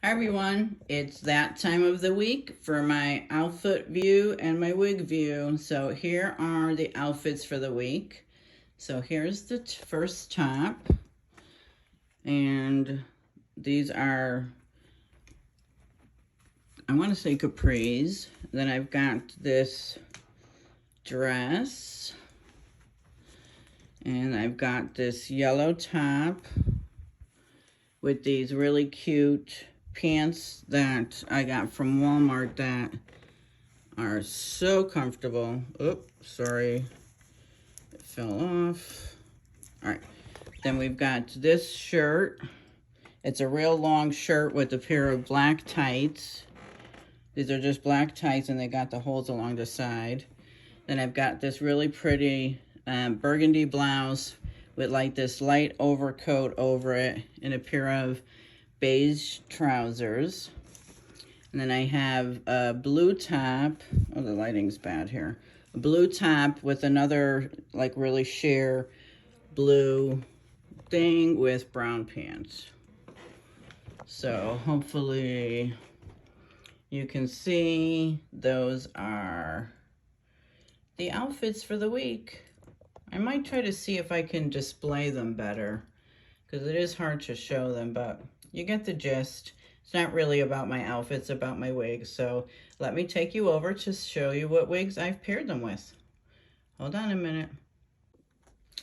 Hi everyone, it's that time of the week for my outfit view and my wig view. So here are the outfits for the week. So here's the first top, and these are, I want to say capris. Then I've got this dress, and I've got this yellow top with these really cute pants that I got from Walmart that are so comfortable. Oops, sorry, it fell off. All right, then we've got this shirt. It's a real long shirt with a pair of black tights. These are just black tights and they got the holes along the side. Then I've got this really pretty burgundy blouse with like this light overcoat over it and a pair of beige trousers. And then I have a blue top. Oh, the lighting's bad here. A blue top with another like really sheer blue thing with brown pants. So hopefully you can see those are the outfits for the week. I might try to see if I can display them better because it is hard to show them, but you get the gist. It's not really about my outfits, about my wigs. So let me take you over to show you what wigs I've paired them with. Hold on a minute.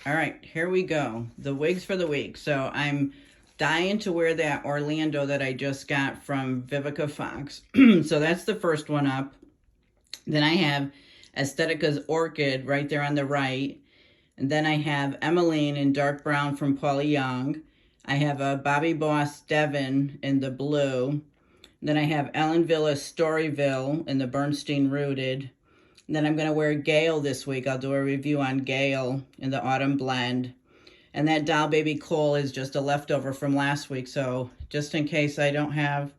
All right, here we go. The wigs for the week. So I'm dying to wear that Orlando that I just got from Vivica Fox. So that's the first one up. Then I have Estetica's Orchid right there on the right. And then I have Emmeline in dark brown from Paula Young. I have a Bobbi Boss Devon in the blue. Then I have Ellen Villa's Storyville in the Bernstein Rooted. And then I'm going to wear Gale this week. I'll do a review on Gale in the Autumn Blend. And that Doll Baby Cole is just a leftover from last week. So just in case I don't have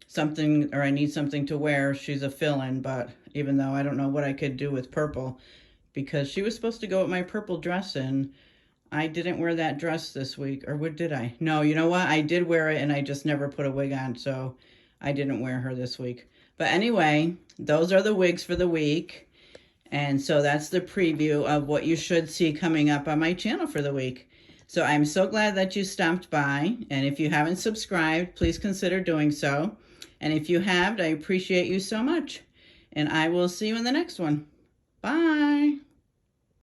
something or I need something to wear, she's a fill-in. But even though I don't know what I could do with purple, because she was supposed to go with my purple dress and I didn't wear that dress this week. Or what did I? No, you know what? I did wear it and I just never put a wig on. So I didn't wear her this week. But anyway, those are the wigs for the week. And so that's the preview of what you should see coming up on my channel for the week. So I'm so glad that you stopped by. And if you haven't subscribed, please consider doing so. And if you have, I appreciate you so much. And I will see you in the next one. Bye.